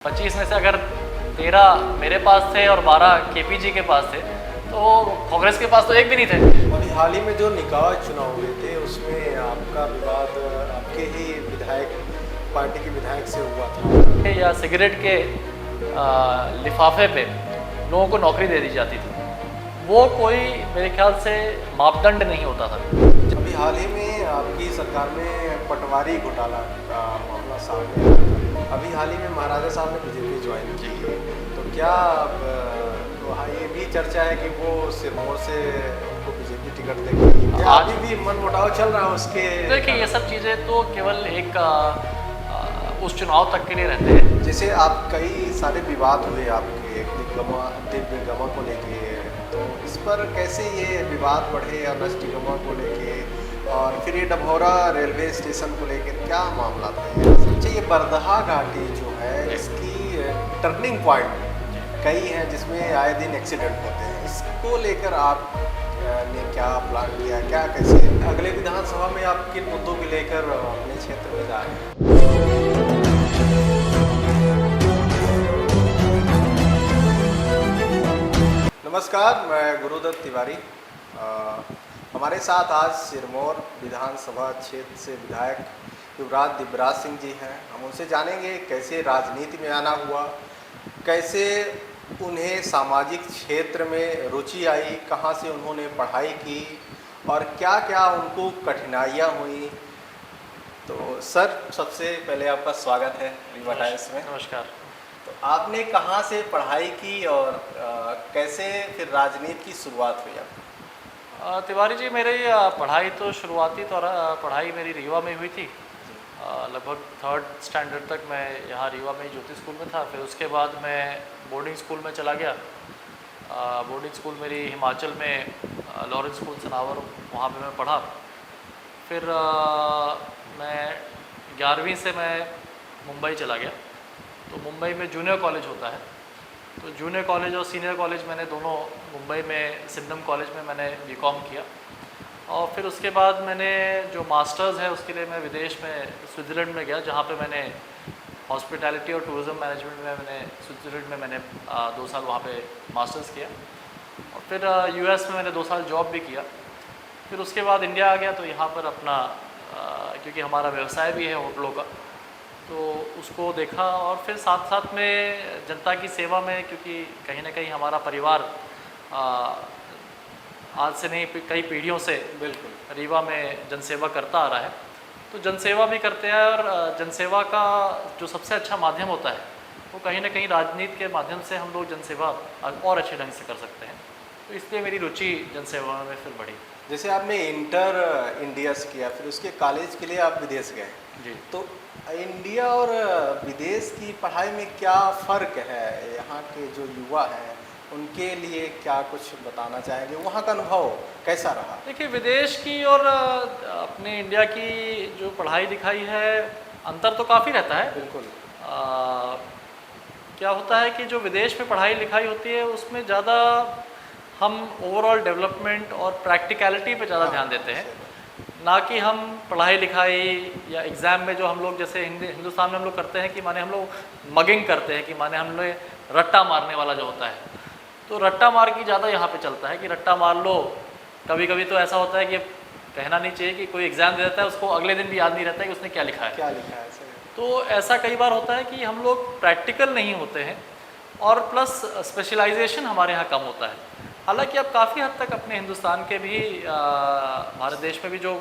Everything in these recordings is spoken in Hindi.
25 में से अगर 13 मेरे पास थे और 12 केपीजी के पास थे, तो कांग्रेस के पास तो एक भी नहीं थे। अभी हाल ही में जो निकाय चुनाव हुए थे उसमें आपका विवाद आपके ही विधायक पार्टी के विधायक से हुआ था। या सिगरेट के लिफाफे पे लोगों को नौकरी दे दी जाती थी, वो कोई मेरे ख्याल से मापदंड नहीं होता था। अभी हाल ही में आपकी सरकार में पटवारी घोटाला का मामला सामने आया था। अभी हाल ही में महाराजा साहब ने बीजेपी ज्वाइन की है, तो क्या वहाँ ये भी चर्चा है कि वो सिरमौर से उनको बीजेपी टिकट देगी? क्या आज अभी भी मनमुटाव चल रहा है उसके? देखिए, ये सब चीज़ें तो केवल एक उस चुनाव तक के लिए रहते हैं। जैसे आप कई सारे विवाद हुए आपके दिव्य गमा को लेके, तो इस पर कैसे ये विवाद बढ़े और नष्टिगमा को लेके, और फिर ये डभौरा रेलवे स्टेशन को लेकर क्या मामला था? सोचिए, ये बरदहा घाटी जो है इसकी टर्निंग पॉइंट कई हैं जिसमें आए दिन एक्सीडेंट होते हैं। इसको लेकर आप ने क्या प्लान किया, क्या कैसे अगले विधानसभा में आप किन मुद्दों को लेकर अपने क्षेत्र में जा रहे हैं? नमस्कार, मैं गुरुदत्त तिवारी। हमारे साथ आज सिरमौर विधानसभा क्षेत्र से विधायक युवराज दिव्यराज सिंह जी हैं। हम उनसे जानेंगे कैसे राजनीति में आना हुआ, कैसे उन्हें सामाजिक क्षेत्र में रुचि आई, कहाँ से उन्होंने पढ़ाई की और क्या क्या उनको कठिनाइयाँ हुई। तो सर, सबसे पहले आपका स्वागत है रीवा टाइम्स में। नमस्कार। तो आपने कहाँ से पढ़ाई की और कैसे फिर राजनीति की शुरुआत हुई आपकी? तिवारी जी, मेरी पढ़ाई तो शुरुआती पढ़ाई मेरी रीवा में हुई थी। लगभग 3rd स्टैंडर्ड तक मैं यहाँ रीवा में ज्योति स्कूल में था। फिर उसके बाद मैं बोर्डिंग स्कूल में चला गया। बोर्डिंग स्कूल मेरी हिमाचल में लॉरेंस स्कूल सनावर, वहाँ पे मैं पढ़ा। फिर मैं 11वीं से मैं मुंबई चला गया। तो मुंबई में जूनियर कॉलेज होता है, तो जूनियर कॉलेज और सीनियर कॉलेज मैंने दोनों मुंबई में सिमनम कॉलेज में मैंने बीकॉम किया। और फिर उसके बाद मैंने जो मास्टर्स है उसके लिए मैं विदेश में स्विट्ज़रलैंड में गया, जहाँ पे मैंने हॉस्पिटैलिटी और टूरिज़्म मैनेजमेंट में मैंने स्विट्ज़रलैंड में मैंने 2 साल वहाँ पे मास्टर्स किया। और फिर यूएस में मैंने 2 साल जॉब भी किया। फिर उसके बाद इंडिया आ गया, तो यहाँ पर अपना क्योंकि हमारा व्यवसाय भी है होटलों का, तो उसको देखा। और फिर साथ साथ में जनता की सेवा में, क्योंकि कहीं ना कहीं हमारा परिवार आज से नहीं कई पीढ़ियों से बिल्कुल रीवा में जनसेवा करता आ रहा है, तो जनसेवा भी करते हैं। और जनसेवा का जो सबसे अच्छा माध्यम होता है वो कहीं ना कहीं राजनीति के माध्यम से हम लोग जनसेवा और अच्छे ढंग से कर सकते हैं। तो इसलिए मेरी रुचि जनसेवा में फिर बढ़ी। जैसे आपने इंटर इंडिया से किया, फिर उसके कॉलेज के लिए आप विदेश गए जी। तो इंडिया और विदेश की पढ़ाई में क्या फ़र्क है? यहाँ के जो युवा हैं उनके लिए क्या कुछ बताना चाहेंगे? वहाँ का अनुभव कैसा रहा? देखिए, विदेश की और अपने इंडिया की जो पढ़ाई लिखाई है, अंतर तो काफ़ी रहता है। बिल्कुल। क्या होता है कि जो विदेश में पढ़ाई लिखाई होती है उसमें ज़्यादा हम ओवरऑल डेवलपमेंट और प्रैक्टिकलिटी पे ज़्यादा ध्यान देते हैं, ना कि हम पढ़ाई लिखाई या एग्ज़ाम में जो हम लोग जैसे हिंदुस्तान में हम लोग करते हैं कि माने हम लोग मगिंग करते हैं, कि माने हम लोग रट्टा मारने वाला जो होता है, तो रट्टा मार की ज़्यादा यहाँ पे चलता है कि रट्टा मार लो। कभी कभी तो ऐसा होता है कि कहना नहीं चाहिए कि कोई एग्ज़ाम दे देता है, उसको अगले दिन भी याद नहीं रहता है कि उसने क्या लिखा है। सही। तो ऐसा कई बार होता है कि हम लोग प्रैक्टिकल नहीं होते हैं, और प्लस स्पेशलाइजेशन हमारे यहाँ कम होता है। हालांकि अब काफ़ी हद तक अपने हिंदुस्तान के भी भारत देश में भी जो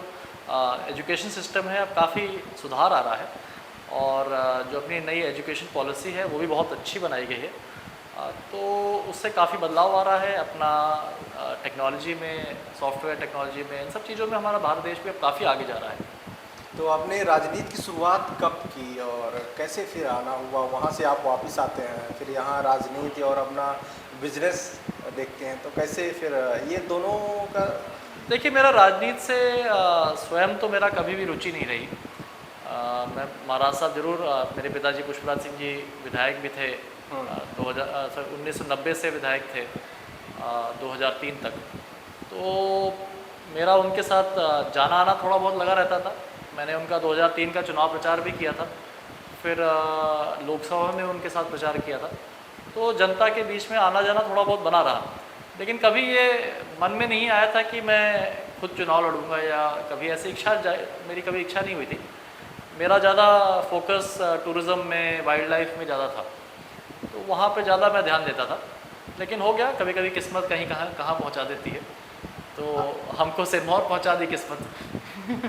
एजुकेशन सिस्टम है, अब काफ़ी सुधार आ रहा है। और जो अपनी नई एजुकेशन पॉलिसी है वो भी बहुत अच्छी बनाई गई है। तो उससे काफ़ी बदलाव आ रहा है अपना टेक्नोलॉजी में, सॉफ्टवेयर टेक्नोलॉजी में, इन सब चीज़ों में हमारा भारत देश भी अब काफ़ी आगे जा रहा है। तो आपने राजनीति की शुरुआत कब की और कैसे फिर आना हुआ? वहाँ से आप वापस आते हैं, फिर यहाँ राजनीति और अपना बिजनेस देखते हैं, तो कैसे फिर ये दोनों का? देखिए, मेरा राजनीति से स्वयं तो मेरा कभी भी रुचि नहीं रही। मैं महाराज साहब जरूर, मेरे पिताजी पुष्पराज सिंह जी विधायक भी थे। 1990 से विधायक थे 2003 तक। तो मेरा उनके साथ जाना आना थोड़ा बहुत लगा रहता था। मैंने उनका 2003 का चुनाव प्रचार भी किया था। फिर लोकसभा में उनके साथ प्रचार किया था। तो जनता के बीच में आना जाना थोड़ा बहुत बना रहा, लेकिन कभी ये मन में नहीं आया था कि मैं खुद चुनाव लड़ूंगा, या कभी ऐसी मेरी कभी इच्छा नहीं हुई थी। मेरा ज़्यादा फोकस टूरिज़्म में, वाइल्ड लाइफ में ज़्यादा था, तो वहाँ पे ज़्यादा मैं ध्यान देता था। लेकिन हो गया, कभी कभी किस्मत कहीं कहाँ पहुँचा देती है, तो हमको सिरमौर पहुँचा दी किस्मत।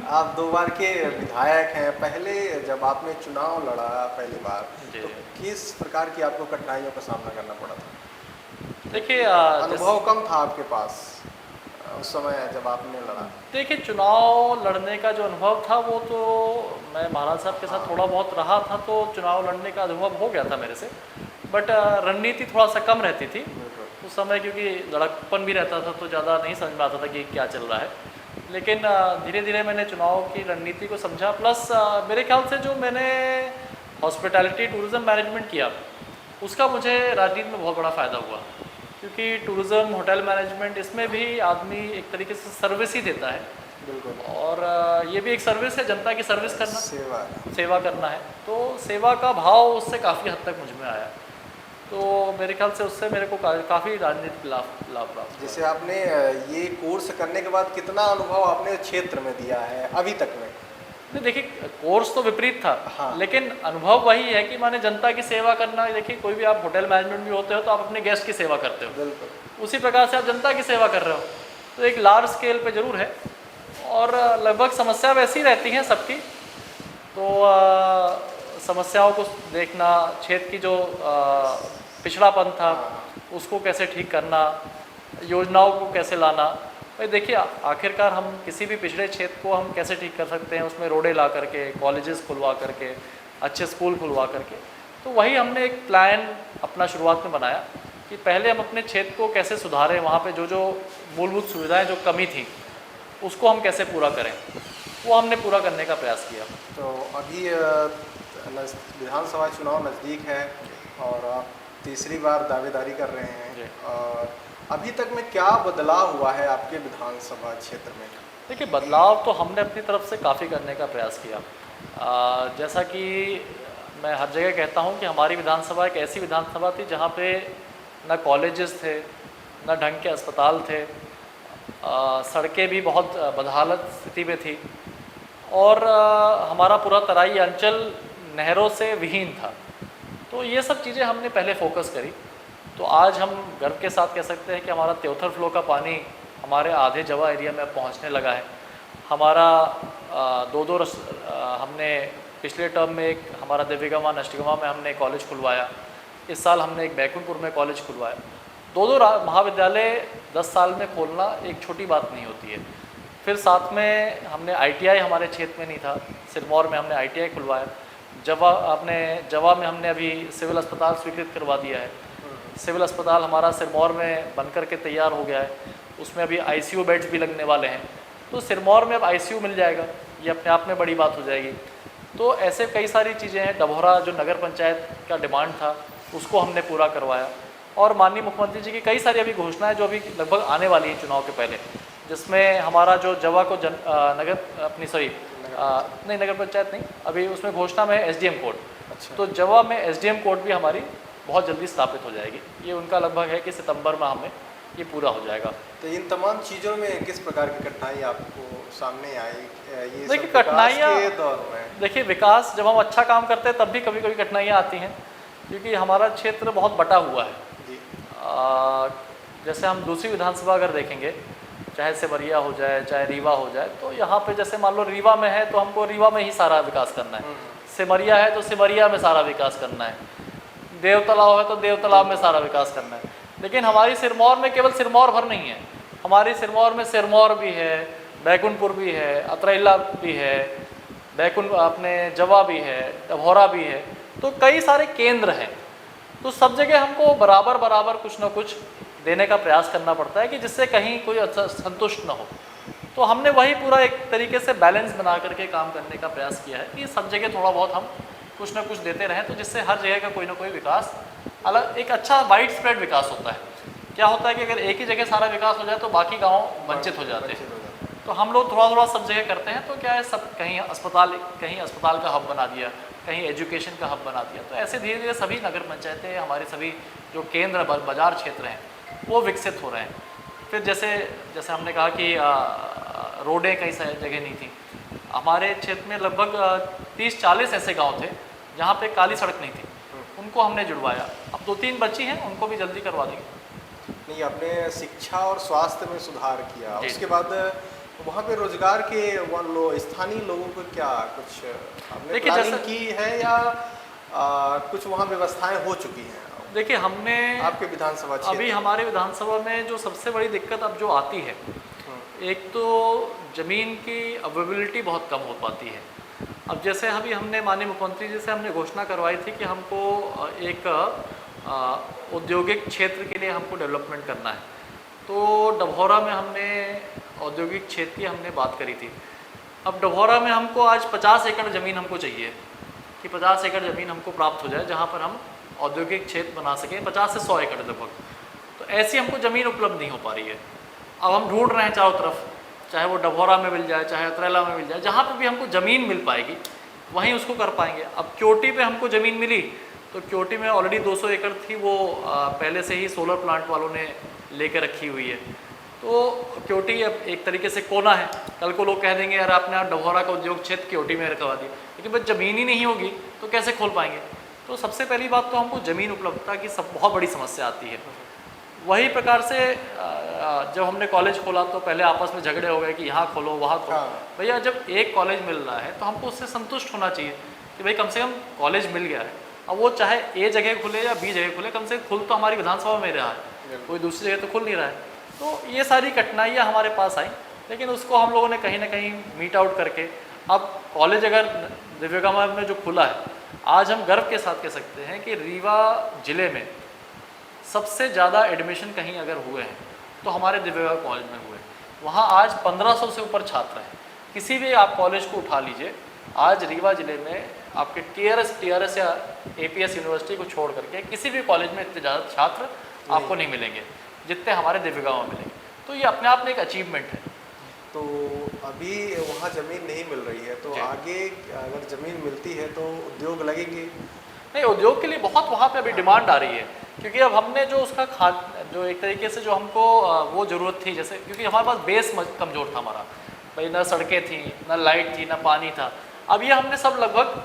आप 2 बार के विधायक हैं। पहले जब आपने चुनाव लड़ा पहली बार, जी। तो किस प्रकार की आपको कठिनाइयों का सामना करना पड़ा था? देखिए अनुभव कम था आपके पास उस समय जब आपने लड़ा। देखिए, चुनाव लड़ने का जो अनुभव था वो तो मैं महाराज साहब के साथ थोड़ा बहुत रहा था, तो चुनाव लड़ने का अनुभव हो गया था मेरे से। बट रणनीति थोड़ा सा कम रहती थी उस समय, क्योंकि लड़कपन भी रहता था तो ज़्यादा नहीं समझ में आता था कि क्या चल रहा है। लेकिन धीरे धीरे मैंने चुनाव की रणनीति को समझा। प्लस मेरे ख्याल से जो मैंने हॉस्पिटैलिटी टूरिज़्म मैनेजमेंट किया, उसका मुझे राजनीति में बहुत बड़ा फ़ायदा हुआ, क्योंकि टूरिज़्म, होटल मैनेजमेंट, इसमें भी आदमी एक तरीके से सर्विस ही देता है। बिल्कुल। और ये भी एक सर्विस है, जनता की सर्विस करना, सेवा करना है। तो सेवा का भाव उससे काफ़ी हद तक मुझ में आया, तो मेरे ख्याल से उससे मेरे को काफ़ी राजनीतिक लाभ प्राप्त। जैसे आपने ये कोर्स करने के बाद कितना अनुभव आपने क्षेत्र में दिया है अभी तक में? नहीं, देखिए, कोर्स तो विपरीत था। हाँ। लेकिन अनुभव वही है कि माने जनता की सेवा करना। देखिए, कोई भी आप होटल मैनेजमेंट भी होते हो तो आप अपने गेस्ट की सेवा करते हो, बिल्कुल उसी प्रकार से आप जनता की सेवा कर रहे हो, तो एक लार्ज स्केल पे ज़रूर है। और लगभग समस्या वैसी रहती हैं सबकी, तो समस्याओं को देखना, क्षेत्र की जो पिछड़ापन था उसको कैसे ठीक करना, योजनाओं को कैसे लाना। भाई देखिए, आखिरकार हम किसी भी पिछड़े क्षेत्र को हम कैसे ठीक कर सकते हैं, उसमें रोडें ला करके, कॉलेजेस खुलवा करके, अच्छे स्कूल खुलवा करके। तो वही हमने एक प्लान अपना शुरुआत में बनाया कि पहले हम अपने क्षेत्र को कैसे सुधारें, वहाँ पे जो जो मूलभूत सुविधाएं जो कमी थी उसको हम कैसे पूरा करें, वो हमने पूरा करने का प्रयास किया। तो अभी विधानसभा चुनाव नज़दीक है और आप तीसरी बार दावेदारी कर रहे हैं, और अभी तक में क्या बदलाव हुआ है आपके विधानसभा क्षेत्र में? देखिए, बदलाव तो हमने अपनी तरफ से काफ़ी करने का प्रयास किया। जैसा कि मैं हर जगह कहता हूँ कि हमारी विधानसभा एक ऐसी विधानसभा थी जहाँ पे ना कॉलेजेस थे, ना ढंग के अस्पताल थे, सड़कें भी बहुत बदहालत स्थिति में थी, और हमारा पूरा तराई अंचल नहरों से विहीन था। तो ये सब चीज़ें हमने पहले फोकस करी। तो आज हम गर्व के साथ कह सकते हैं कि हमारा त्योथर फ्लो का पानी हमारे आधे जवा एरिया में पहुंचने लगा है। हमारा हमने पिछले टर्म में एक हमारा देवीगमा, नष्टगमा में हमने कॉलेज खुलवाया। इस साल हमने एक बैकुंठपुर में कॉलेज खुलवाया। दो महाविद्यालय 10 साल में खोलना एक छोटी बात नहीं होती है। फिर साथ में हमने ITI हमारे क्षेत्र में नहीं था, सिरमौर में हमने ITI खुलवाया। जवा में हमने अभी सिविल अस्पताल स्वीकृत करवा दिया है। सिविल अस्पताल हमारा सिरमौर में बनकर के तैयार हो गया है, उसमें अभी ICU बेड्स भी लगने वाले हैं। तो सिरमौर में अब ICU मिल जाएगा, ये अपने आप में बड़ी बात हो जाएगी। तो ऐसे कई सारी चीज़ें हैं। डभौरा जो नगर पंचायत का डिमांड था उसको हमने पूरा करवाया, और माननीय मुख्यमंत्री जी की कई सारी अभी घोषणाएं जो अभी लगभग आने वाली हैं चुनाव के पहले, जिसमें हमारा जो जवा को नगर पंचायत नहीं, अभी उसमें घोषणा में SDM कोर्ट। अच्छा। तो जवा में SDM कोर्ट भी हमारी बहुत जल्दी स्थापित हो जाएगी। ये उनका लगभग है कि सितंबर में हमें ये पूरा हो जाएगा। तो इन तमाम चीज़ों में किस प्रकार की कठिनाई आपको सामने आई? ये देखिए, कठिनाइयाँ के दौर में, देखिए, विकास जब हम अच्छा काम करते हैं तब भी कभी कभी कठिनाइयाँ आती हैं, क्योंकि हमारा क्षेत्र बहुत बटा हुआ है जी। जैसे हम दूसरी विधानसभा अगर देखेंगे, चाहे सिमरिया हो जाए, चाहे रीवा हो जाए, तो यहाँ पे जैसे मान लो रीवा में है तो हमको रीवा में ही सारा विकास करना है। सिमरिया है तो सिमरिया में सारा विकास करना है। देव तालाब है तो देव तालाब में सारा विकास करना है। लेकिन हमारी सिरमौर में केवल सिरमौर भर नहीं है, हमारी सिरमौर में सिरमौर भी है, बैकुंठपुर भी है, अतरैला भी है, अपने जवा भी है, डभौरा भी है। तो कई सारे केंद्र हैं। तो सब जगह हमको बराबर बराबर कुछ ना कुछ देने का प्रयास करना पड़ता है कि जिससे कहीं कोई संतुष्ट ना हो। तो हमने वही पूरा एक तरीके से बैलेंस बना करके काम करने का प्रयास किया है कि सब जगह थोड़ा बहुत हम कुछ ना कुछ देते रहें, तो जिससे हर जगह का कोई ना कोई विकास अलग, एक अच्छा वाइड स्प्रेड विकास होता है। क्या होता है कि अगर एक ही जगह सारा विकास हो जाए तो बाकी गाँव वंचित हो जाते हैं। तो हम लोग थोड़ा थोड़ा सब जगह करते हैं। तो क्या है, सब कहीं अस्पताल का हब बना दिया, कहीं एजुकेशन का हब बना दिया। तो ऐसे धीरे धीरे सभी नगर पंचायतें, हमारे सभी जो केंद्र बाजार क्षेत्र हैं वो विकसित हो रहे हैं। फिर जैसे जैसे हमने कहा कि रोडें कई सारी जगह नहीं थी। हमारे क्षेत्र में लगभग 30-40 ऐसे गांव थे जहां पे काली सड़क नहीं थी, उनको हमने जुड़वाया। अब 2-3 बची हैं, उनको भी जल्दी करवा देंगे। नहीं, आपने शिक्षा और स्वास्थ्य में सुधार किया, जी। उसके बाद वहाँ पे रोजगार के स्थानीय लोगों को क्या कुछ आपने देखिए, प्लानिंग जैसे- की है या कुछ वहाँ व्यवस्थाएं हो चुकी हैं देखिए, हमने आपके विधानसभा क्षेत्र? अभी हमारे विधानसभा में जो सबसे बड़ी दिक्कत अब जो आती है, एक तो ज़मीन की अवेलेबिलिटी बहुत कम हो पाती है। अब जैसे अभी हमने माननीय मुख्यमंत्री जी से हमने घोषणा करवाई थी कि हमको एक औद्योगिक क्षेत्र के लिए हमको डेवलपमेंट करना है। तो डभौरा में हमने औद्योगिक क्षेत्र की हमने बात करी थी। अब डभौरा में हमको आज 50 एकड़ ज़मीन हमको चाहिए कि 50 एकड़ ज़मीन हमको प्राप्त हो जाए जहाँ पर हम औद्योगिक क्षेत्र बना सकें, 50 से 100 एकड़ लगभग। तो ऐसी हमको ज़मीन उपलब्ध नहीं हो पा रही है। अब हम ढूंढ रहे हैं चारों तरफ, चाहे वो डभौरा में मिल जाए, चाहे अतरेला में मिल जाए, जहाँ पे भी हमको ज़मीन मिल पाएगी वहीं उसको कर पाएंगे। अब क्योटी पे हमको ज़मीन मिली, तो क्योटी में ऑलरेडी 200 एकड़ थी, वो पहले से ही सोलर प्लांट वालों ने लेकर रखी हुई है। तो क्योटी अब एक तरीके से कोना है। कल को लोग कह देंगे यार आपने डभौरा का उद्योग क्षेत्र क्योटी में रखवा दिया, लेकिन बस ज़मीन ही नहीं होगी तो कैसे खोल पाएंगे। तो सबसे पहली बात तो हमको ज़मीन उपलब्धता की बहुत बड़ी समस्या आती है। वही प्रकार से जब हमने कॉलेज खोला तो पहले आपस में झगड़े हो गए कि यहाँ खोलो वहाँ खोलो। भैया, जब एक कॉलेज मिल रहा है तो हमको उससे संतुष्ट होना चाहिए कि भाई कम से कम कॉलेज मिल गया है। अब वो चाहे ए जगह खुले या बी जगह खुले, कम से कम खुल तो हमारी विधानसभा में रहा है, कोई दूसरी जगह तो खुल नहीं रहा है। तो ये सारी कठिनाइयाँ हमारे पास आई, लेकिन उसको हम लोगों ने कहीं ना कहीं मीट आउट करके अब कॉलेज अगर दिव्यगमा में जो खुला है, आज हम गर्व के साथ कह सकते हैं कि रीवा जिले में सबसे ज़्यादा एडमिशन कहीं अगर हुए हैं तो हमारे दिव्यगमा कॉलेज में हुए। वहाँ आज 1500 से ऊपर छात्र हैं। किसी भी आप कॉलेज को उठा लीजिए, आज रीवा जिले में आपके टीआरएस या एपीएस यूनिवर्सिटी को छोड़ करके किसी भी कॉलेज में इतने ज़्यादा छात्र आपको नहीं मिलेंगे जितने हमारे दिव्यगमा में मिलेंगे। तो ये अपने आप में एक अचीवमेंट है। तो अभी वहाँ ज़मीन नहीं मिल रही है, तो आगे अगर ज़मीन मिलती है तो उद्योग लगेंगे? नहीं, उद्योग के लिए बहुत वहाँ पे अभी डिमांड आ रही है, क्योंकि अब हमने जो उसका जो एक तरीके से जो हमको वो ज़रूरत थी, जैसे क्योंकि हमारे पास बेस कमज़ोर था हमारा, भाई ना सड़कें थी, ना लाइट थी, ना पानी था। अब ये हमने सब लगभग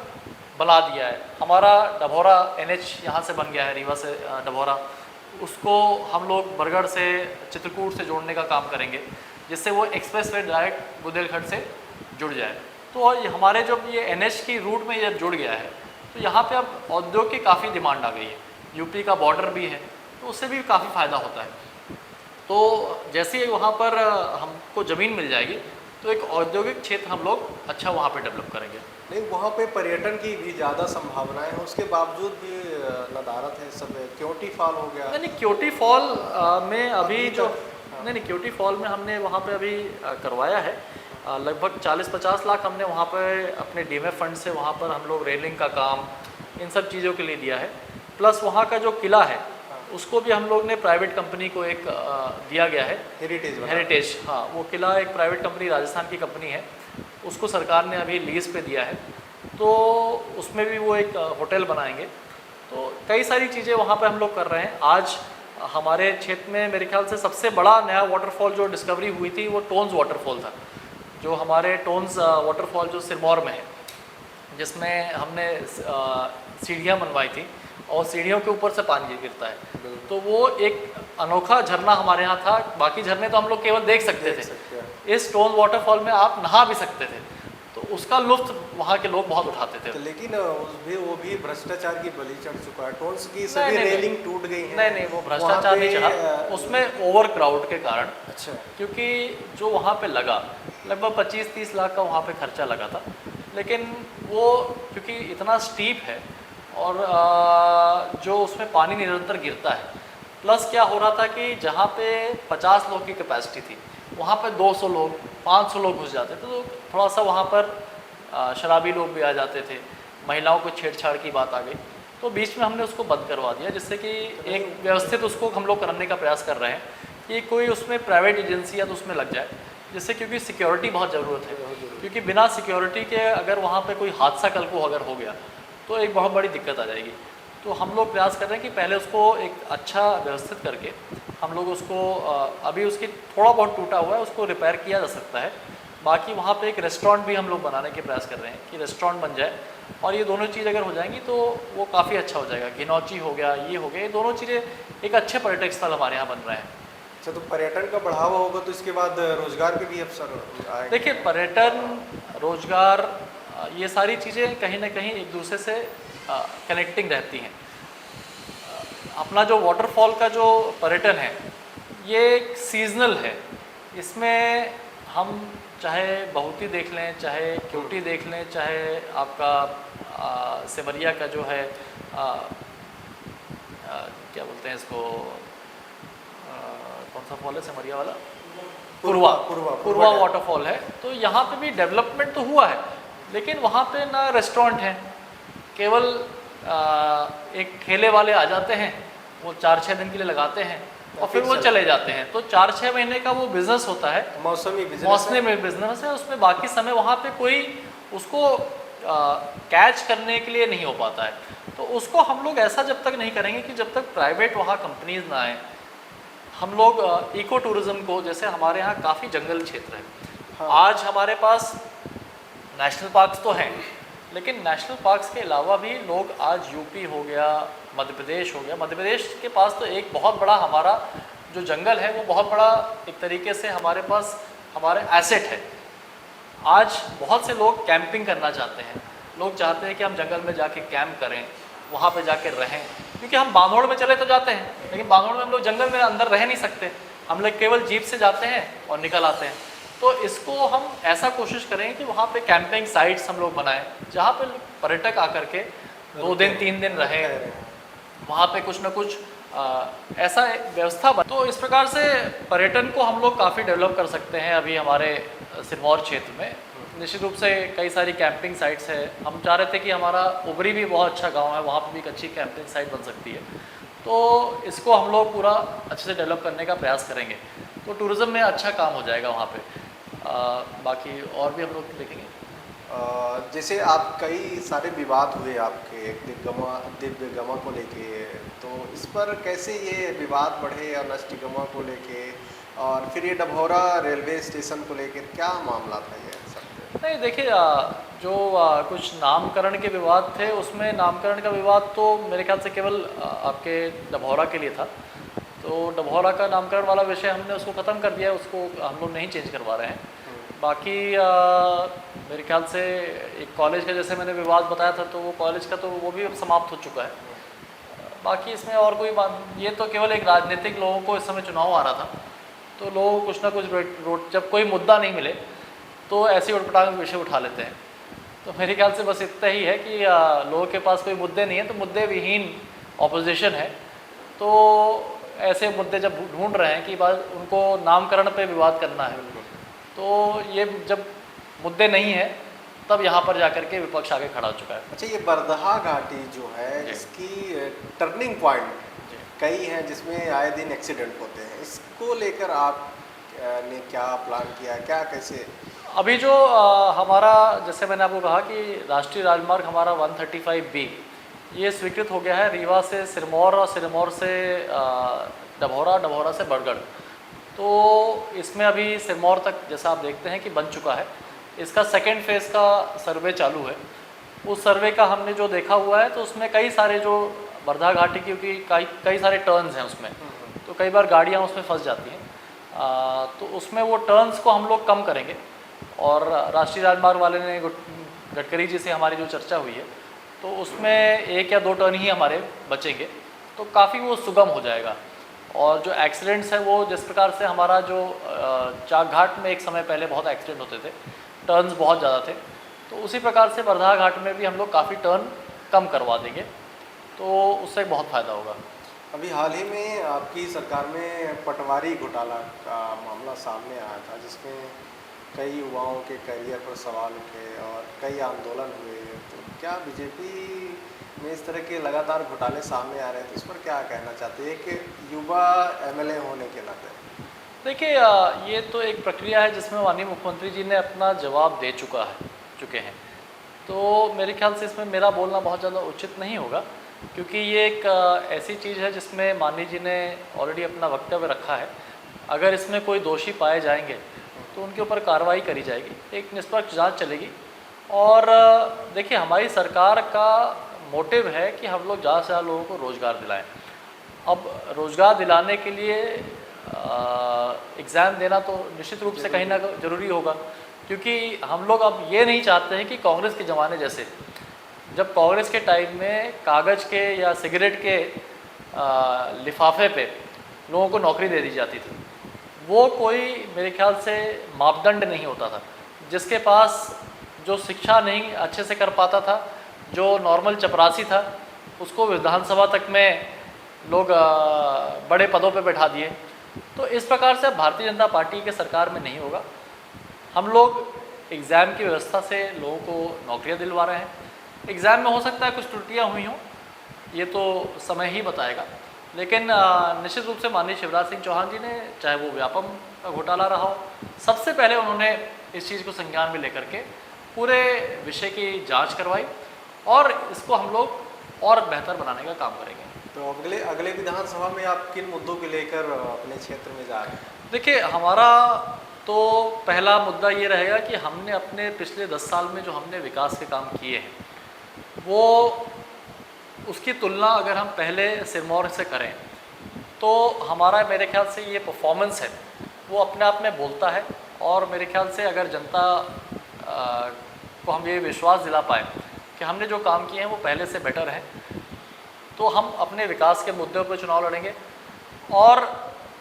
बना दिया है। हमारा डभौरा NH यहाँ से बन गया है, रीवा से डभौरा, उसको हम लोग बरगढ़ से चित्रकूट से जोड़ने का काम करेंगे, जिससे वो एक्सप्रेस वे डायरेक्ट बुंदेलखंड से जुड़ जाए। तो हमारे जब ये NH की रूट में जब जुड़ गया है तो यहाँ पे अब औद्योग की काफ़ी डिमांड आ गई है। यूपी का बॉर्डर भी है, तो उससे भी काफ़ी फ़ायदा होता है। तो जैसे ही वहाँ पर हमको ज़मीन मिल जाएगी तो एक औद्योगिक क्षेत्र हम लोग अच्छा वहाँ पे डेवलप करेंगे। नहीं, वहाँ पे पर्यटन की भी ज़्यादा संभावनाएं हैं, उसके बावजूद भी नदारत है सब। क्योटी फॉल हो गया। नहीं, क्योटी फॉल में अभी जो नहीं, क्योटी फॉल में हमने वहाँ पे अभी करवाया है। लगभग 40-50 लाख हमने वहाँ पर अपने डीएमएफ फंड से वहाँ पर हम लोग रेलिंग का काम, इन सब चीज़ों के लिए दिया है। प्लस वहाँ का जो किला है उसको भी हम लोग ने प्राइवेट कंपनी को एक दिया गया है, हेरिटेज। हाँ, वो किला एक प्राइवेट कंपनी, राजस्थान की कंपनी है, उसको सरकार ने अभी लीज पे दिया है। तो उसमें भी वो एक होटल बनाएंगे। तो कई सारी चीज़ें वहाँ पे हम लोग कर रहे हैं। आज हमारे क्षेत्र में मेरे ख्याल से सबसे बड़ा नया वाटरफॉल जो डिस्कवरी हुई थी वो टोन्स वाटरफॉल था, जो हमारे टोन्स वाटरफॉल जो सिरमौर में है, जिसमें हमने सीढ़ियाँ बनवाई थी और सीढ़ियों के ऊपर से पानी गिरता है। तो वो एक अनोखा झरना हमारे यहाँ था। बाकी झरने तो हम लोग केवल देख सकते थे, इस टोन वाटरफॉल में आप नहा भी सकते थे। तो उसका लुत्फ वहाँ के लोग बहुत उठाते थे। तो लेकिन वो भी भ्रष्टाचार की बलि चढ़ चुका है। टोन्स की सभी रेलिंग टूट गई है। नहीं, वो भ्रष्टाचार नहीं चढ़ा, उसमें ओवर क्राउड के कारण। अच्छा। क्योंकि जो वहाँ पे लगा लगभग 25-30 लाख का वहाँ पे खर्चा लगा था, लेकिन वो क्योंकि इतना स्टीप है और जो उसमें पानी निरंतर गिरता है, प्लस क्या हो रहा था कि जहाँ पे 50 लोग की कैपेसिटी थी वहाँ पे 200 लोग 500 लोग घुस जाते थे। तो थोड़ा सा वहाँ पर शराबी लोग भी आ जाते थे, महिलाओं को छेड़छाड़ की बात आ गई। तो बीच में हमने उसको बंद करवा दिया, जिससे कि एक व्यवस्थित उसको हम लोग करने का प्रयास कर रहे हैं कि कोई उसमें प्राइवेट एजेंसी या तो उसमें लग जाए जिससे क्योंकि सिक्योरिटी बहुत ज़रूरत है, क्योंकि बिना सिक्योरिटी के अगर वहाँ पे कोई हादसा कल को अगर हो गया तो एक बहुत बड़ी दिक्कत आ जाएगी। तो हम लोग प्रयास कर रहे हैं कि पहले उसको एक अच्छा व्यवस्थित करके हम लोग उसको अभी उसकी थोड़ा बहुत टूटा हुआ है, उसको रिपेयर किया जा सकता है। बाकी वहाँ पे एक रेस्टोरेंट भी हम लोग बनाने के प्रयास कर रहे हैं कि रेस्टोरेंट बन जाए, और ये दोनों चीज़ अगर हो जाएंगी तो वो काफ़ी अच्छा हो जाएगा। घिनौची हो गया, ये हो गया, ये दोनों चीज़ें एक अच्छे पर्यटक स्थल हमारे यहाँ बन रहे हैं। अच्छा, तो पर्यटन का बढ़ावा होगा तो इसके बाद रोजगार के भी अवसर आएंगे? देखिए, पर्यटन, रोजगार, ये सारी चीज़ें कहीं ना कहीं एक दूसरे से कनेक्टिंग रहती हैं। अपना जो वाटरफॉल का जो पर्यटन है ये एक सीजनल है। इसमें हम चाहे बहुती देख लें, चाहे क्यूटी देख लें, चाहे आपका सिमरिया का जो है क्या बोलते हैं इसको, कौन सा फॉल है सिमरिया वाला, पुरवा वाटरफॉल है। तो यहाँ पे भी डेवलपमेंट तो हुआ है, लेकिन वहाँ पे ना रेस्टोरेंट है, केवल एक ठेले वाले आ जाते हैं, वो 4-6 दिन के लिए लगाते हैं और फिर वो चले जाते हैं। तो 4-6 महीने का वो बिज़नेस होता है, मौसमी बिजनेस है। उसमें बाकी समय वहाँ पे कोई उसको कैच करने के लिए नहीं हो पाता है। तो उसको हम लोग ऐसा जब तक नहीं करेंगे कि जब तक प्राइवेट वहाँ कंपनीज ना आए। हम लोग इको टूरिज़्म को, जैसे हमारे यहाँ काफ़ी जंगल क्षेत्र है, हाँ। आज हमारे पास नेशनल पार्क्स तो हैं, लेकिन नेशनल पार्क्स के अलावा भी लोग आज यूपी हो गया, मध्य प्रदेश हो गया, मध्य प्रदेश के पास तो एक बहुत बड़ा हमारा जो जंगल है वो बहुत बड़ा एक तरीके से हमारे पास हमारे एसेट है। आज बहुत से लोग कैंपिंग करना चाहते हैं, लोग चाहते हैं कि हम जंगल में जाके कैंप करें, वहाँ पे जाके रहें, क्योंकि हम बांधोड़ में चले तो जाते हैं, लेकिन बांधोड़ में हम लोग जंगल में अंदर रह नहीं सकते, हम लोग केवल जीप से जाते हैं और निकल आते हैं। तो इसको हम ऐसा कोशिश करें कि वहाँ पे कैंपिंग साइट्स हम लोग बनाएं, जहाँ पे पर्यटक आकर के 2 दिन 3 दिन रहें, वहाँ पे कुछ ना कुछ ऐसा व्यवस्था बन। तो इस प्रकार से पर्यटन को हम लोग काफ़ी डेवलप कर सकते हैं। अभी हमारे सिरमौर क्षेत्र में निश्चित रूप से कई सारी कैंपिंग साइट्स है। हम चाह रहे थे कि हमारा उबरी भी बहुत अच्छा गांव है, वहाँ पे भी एक अच्छी कैंपिंग साइट बन सकती है। तो इसको हम लोग पूरा अच्छे से डेवलप करने का प्रयास करेंगे, तो टूरिज़्म में अच्छा काम हो जाएगा वहाँ पे। बाकी और भी हम लोग देखेंगे। जैसे आप कई सारे विवाद हुए आपके दिव्य गमा को लेके, तो इस पर कैसे ये विवाद बढ़े और नष्टिगमा को लेके, और फिर ये डभौरा रेलवे स्टेशन को लेकर क्या मामला था ये सब? नहीं, देखिए, जो कुछ नामकरण के विवाद थे, उसमें नामकरण का विवाद तो मेरे ख्याल से केवल आपके डभौरा के लिए था। तो डभौरा का नामकरण वाला विषय हमने उसको ख़त्म कर दिया है, उसको हम लोग नहीं चेंज करवा रहे हैं। बाकी मेरे ख्याल से एक कॉलेज का जैसे मैंने विवाद बताया था, तो वो कॉलेज का तो वो भी अब समाप्त हो चुका है। बाकी इसमें और कोई बात, ये तो केवल एक राजनीतिक, लोगों को इस समय चुनाव आ रहा था, तो लोग कुछ ना कुछ जब कोई मुद्दा नहीं मिले तो ऐसे उठपटांग विषय उठा लेते हैं। तो मेरे ख्याल से बस इतना ही है कि लोगों के पास कोई मुद्दे नहीं है, तो मुद्दे विहीन ऑपोजिशन है। तो ऐसे मुद्दे जब ढूंढ रहे हैं कि बात उनको नामकरण पे विवाद करना है, तो ये जब मुद्दे नहीं है तब यहाँ पर जाकर के विपक्ष आगे खड़ा हो चुका है। अच्छा, ये बरदहा घाटी जो है, इसकी टर्निंग पॉइंट कई हैं जिसमें आए दिन एक्सीडेंट होते हैं, इसको लेकर आप ने क्या प्लान किया, क्या कैसे? अभी जो हमारा, जैसे मैंने आपको कहा कि राष्ट्रीय राजमार्ग हमारा 135B ये स्वीकृत हो गया है रीवा से सिरमौर और सिरमौर से डभौरा, डभौरा से बरगढ़। तो इसमें अभी सिरमौर तक जैसा आप देखते हैं कि बन चुका है। इसका सेकेंड फेज़ का सर्वे चालू है। उस सर्वे का हमने जो देखा हुआ है, तो उसमें कई सारे जो बरधा घाटी, क्योंकि कई सारे टर्न्स हैं उसमें, तो कई बार गाड़ियाँ उसमें फंस जाती हैं। तो उसमें वो टर्न्स को हम लोग कम करेंगे, और राष्ट्रीय राजमार्ग वाले ने गडकरी जी से हमारी जो चर्चा हुई है, तो उसमें 1 या 2 टर्न ही हमारे बचेंगे, तो काफ़ी वो सुगम हो जाएगा। और जो एक्सीडेंट्स हैं, वो जिस प्रकार से हमारा जो चाक घाट में एक समय पहले बहुत एक्सीडेंट होते थे, टर्न्स बहुत ज़्यादा थे, तो उसी प्रकार से बरधा घाट में भी हम लोग काफ़ी टर्न कम करवा देंगे, तो उससे बहुत फ़ायदा होगा। अभी हाल ही में आपकी सरकार में पटवारी घोटाला का मामला सामने आया था, जिसमें कई युवाओं के करियर पर सवाल उठे और कई आंदोलन हुए। तो क्या बीजेपी में इस तरह के लगातार घोटाले सामने आ रहे हैं, तो इस पर क्या कहना चाहते हैं एक युवा एमएलए होने के नाते? देखिए ये तो एक प्रक्रिया है जिसमें माननीय मुख्यमंत्री जी ने अपना जवाब दे चुके हैं। तो मेरे ख्याल से इसमें मेरा बोलना बहुत ज़्यादा उचित नहीं होगा, क्योंकि ये एक ऐसी चीज़ है जिसमें माननीय जी ने ऑलरेडी अपना वक्तव्य रखा है। अगर इसमें कोई दोषी पाए जाएंगे तो उनके ऊपर कार्रवाई करी जाएगी, एक निष्पक्ष जांच चलेगी। और देखिए हमारी सरकार का मोटिव है कि हम लोग ज़्यादा से ज़्यादा लोगों को रोज़गार दिलाएं। अब रोज़गार दिलाने के लिए एग्ज़ाम देना तो निश्चित रूप से कहीं ना ज़रूरी होगा, क्योंकि हम लोग अब ये नहीं चाहते हैं कि कांग्रेस के ज़माने जैसे, जब कांग्रेस के टाइम में कागज़ के या सिगरेट के लिफाफे पे लोगों को नौकरी दे दी जाती थी, वो कोई मेरे ख्याल से मापदंड नहीं होता था। जिसके पास जो शिक्षा नहीं अच्छे से कर पाता था, जो नॉर्मल चपरासी था, उसको विधानसभा तक में लोग बड़े पदों पे बैठा दिए। तो इस प्रकार से अब भारतीय जनता पार्टी के सरकार में नहीं होगा। हम लोग एग्ज़ाम की व्यवस्था से लोगों को नौकरियां दिलवा रहे हैं। एग्ज़ाम में हो सकता है कुछ त्रुटियां हुई हों, ये तो समय ही बताएगा, लेकिन निश्चित रूप से माननीय शिवराज सिंह चौहान जी ने, चाहे वो व्यापम का घोटाला रहा हो, सबसे पहले उन्होंने इस चीज़ को संज्ञान में लेकर के पूरे विषय की जांच करवाई और इसको हम लोग और बेहतर बनाने का काम करेंगे। तो अगले विधानसभा में आप किन मुद्दों को लेकर अपने क्षेत्र में जा रहे हैं? देखिए हमारा तो पहला मुद्दा ये रहेगा कि हमने अपने पिछले 10 साल में जो हमने विकास के काम किए हैं, वो उसकी तुलना अगर हम पहले सिरमौर से करें तो हमारा मेरे ख्याल से ये परफॉर्मेंस है वो अपने आप में बोलता है। और मेरे ख्याल से अगर जनता को हम ये विश्वास दिला पाए कि हमने जो काम किए हैं वो पहले से बेटर है, तो हम अपने विकास के मुद्दों पर चुनाव लड़ेंगे। और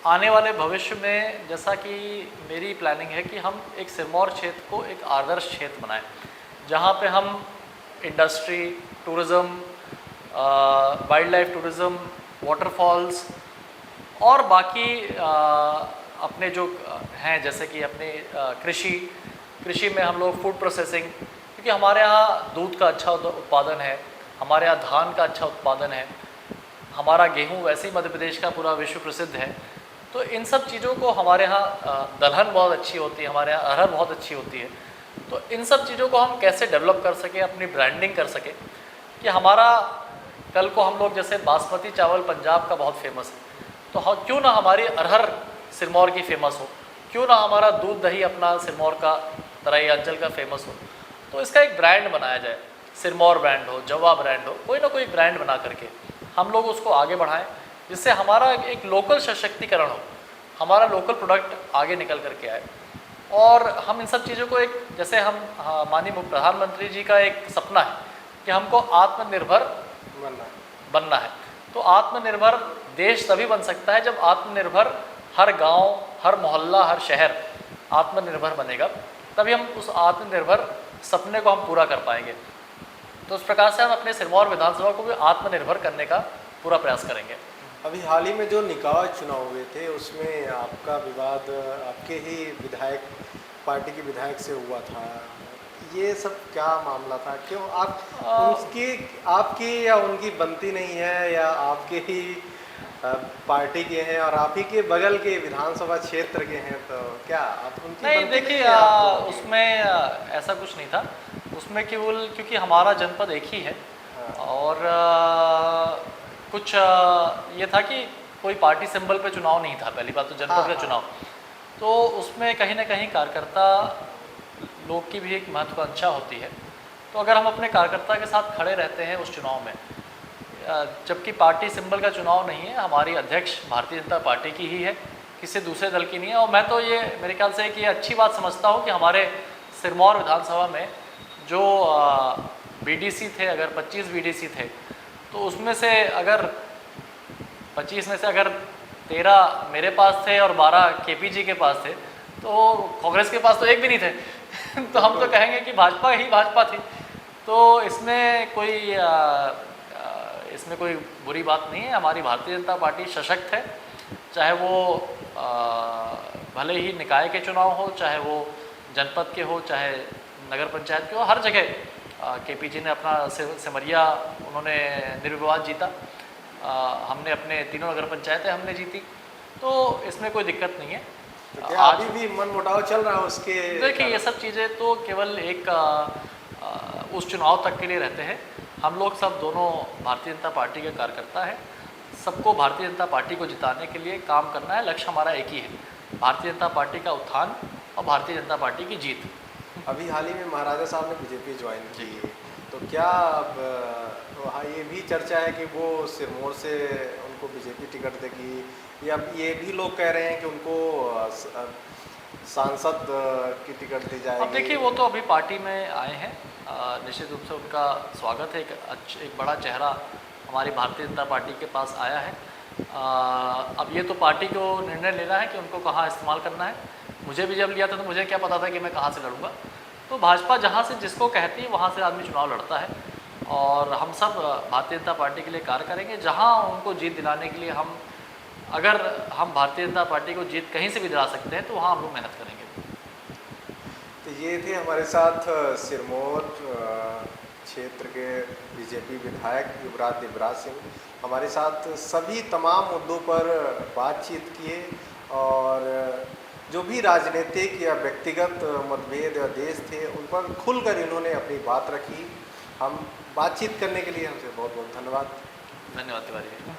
आने वाले भविष्य में जैसा कि मेरी प्लानिंग है कि हम एक सिरमौर क्षेत्र को एक आदर्श क्षेत्र बनाएं, जहाँ पे हम industry, tourism, wild life tourism, waterfalls और बाकी अपने जो हैं जैसे कि अपने कृषि में हम लोग फूड प्रोसेसिंग, क्योंकि हमारे यहाँ दूध का अच्छा उत्पादन है, हमारे यहाँ धान का अच्छा उत्पादन है, हमारा गेहूँ वैसे ही मध्य प्रदेश का पूरा विश्व प्रसिद्ध है। तो इन सब चीज़ों को हमारे यहाँ दलहन बहुत अच्छी होती है, हमारे यहाँ अरहर बहुत अच्छी होती है। तो इन सब चीज़ों को हम कैसे डेवलप कर सकें, अपनी ब्रांडिंग कर सकें कि हमारा कल को हम लोग जैसे बासमती चावल पंजाब का बहुत फेमस है, तो क्यों ना हमारी अरहर सिरमौर की फेमस हो, क्यों ना हमारा दूध दही अपना सिरमौर का तराई अंचल का फेमस हो। तो इसका एक ब्रांड बनाया जाए, सिरमौर ब्रांड हो, जवा ब्रांड हो, कोई ना कोई ब्रांड बना करके हम लोग उसको आगे बढ़ाएं, जिससे हमारा एक लोकल सशक्तिकरण हो, हमारा लोकल प्रोडक्ट आगे निकल करके आए। और हम इन सब चीज़ों को एक जैसे हम माननीय प्रधानमंत्री जी का एक सपना है कि हमको आत्मनिर्भर बनना है। तो आत्मनिर्भर देश तभी बन सकता है जब आत्मनिर्भर हर गांव, हर मोहल्ला, हर शहर आत्मनिर्भर बनेगा, तभी हम उस आत्मनिर्भर सपने को हम पूरा कर पाएंगे। तो इस प्रकार से हम अपने सिरमौर विधानसभा को भी आत्मनिर्भर करने का पूरा प्रयास करेंगे। अभी हाल ही में जो निकाय चुनाव हुए थे उसमें आपका विवाद आपके ही विधायक पार्टी के विधायक से हुआ था, ये सब क्या मामला था? क्यों आपकी या उनकी बनती नहीं है, या आपके ही पार्टी के हैं और आप ही के बगल के विधानसभा क्षेत्र के हैं, तो क्या आप उनकी नहीं? देखिए उसमें ऐसा कुछ नहीं था, उसमें केवल क्योंकि हमारा जनपद एक ही है और कुछ ये था कि कोई पार्टी सिंबल पे चुनाव नहीं था, पहली बात तो जनपद का चुनाव, तो उसमें कहीं ना कहीं कार्यकर्ता लोग की भी एक महत्वाकांक्षा होती है। तो अगर हम अपने कार्यकर्ता के साथ खड़े रहते हैं उस चुनाव में, जबकि पार्टी सिंबल का चुनाव नहीं है, हमारी अध्यक्ष भारतीय जनता पार्टी की ही है, किसी दूसरे दल की नहीं है। और मैं तो ये मेरे ख्याल से कि ये अच्छी बात समझता हूँ कि हमारे सिरमौर विधानसभा में जो बीडीसी थे, अगर 25 बीडीसी थे, तो उसमें से अगर 25 में से अगर 13 मेरे पास थे और 12 केपीजी के पास थे, तो कांग्रेस के पास तो एक भी नहीं थे तो हम तो कहेंगे कि भाजपा ही भाजपा थी। तो इसमें कोई बुरी बात नहीं है। हमारी भारतीय जनता पार्टी सशक्त है, चाहे वो भले ही निकाय के चुनाव हो, चाहे वो जनपद के हो, चाहे नगर पंचायत के हो, हर जगह केपीजी ने अपना सिमरिया उन्होंने निर्विवाद जीता, हमने अपने तीनों नगर पंचायतें हमने जीती, तो इसमें कोई दिक्कत नहीं है। तो क्या आज अभी भी मन मुटाव चल रहा है उसके? देखिए ये सब चीज़ें तो केवल एक उस चुनाव तक के लिए रहते हैं। हम लोग सब दोनों भारतीय जनता पार्टी के कार्यकर्ता हैं। सबको भारतीय जनता पार्टी को जिताने के लिए काम करना है। लक्ष्य हमारा एक ही है, भारतीय जनता पार्टी का उत्थान और भारतीय जनता पार्टी की जीत। अभी हाल ही में महाराजा साहब ने बीजेपी ज्वाइन की, तो क्या अब वहाँ ये भी चर्चा है कि वो सिरमौर से उनको बीजेपी टिकट देगी, या ये भी लोग कह रहे हैं कि उनको सांसद की टिकट दी जाएगी? अब देखिए वो तो अभी पार्टी में आए हैं, निश्चित रूप से उनका स्वागत है। एक बड़ा चेहरा हमारी भारतीय जनता पार्टी के पास आया है। अब ये तो पार्टी को निर्णय लेना है कि उनको कहाँ इस्तेमाल करना है। मुझे भी जब लिया था तो मुझे क्या पता था कि मैं कहाँ से लड़ूंगा। तो भाजपा जहाँ से जिसको कहती है वहाँ से आदमी चुनाव लड़ता है, और हम सब भारतीय जनता पार्टी के लिए कार्य करेंगे। जहाँ उनको जीत दिलाने के लिए अगर हम भारतीय जनता पार्टी को जीत कहीं से भी दिला सकते हैं तो वहाँ हम लोग मेहनत करेंगे। तो ये थे हमारे साथ सिरमौर क्षेत्र के बीजेपी विधायक युवराज सिंह, हमारे साथ सभी तमाम मुद्दों पर बातचीत किए, और जो भी राजनीतिक या व्यक्तिगत मतभेद या देश थे उन पर खुलकर इन्होंने अपनी बात रखी। हम बातचीत करने के लिए हमसे बहुत बहुत धन्यवाद। धन्यवाद तिवारी।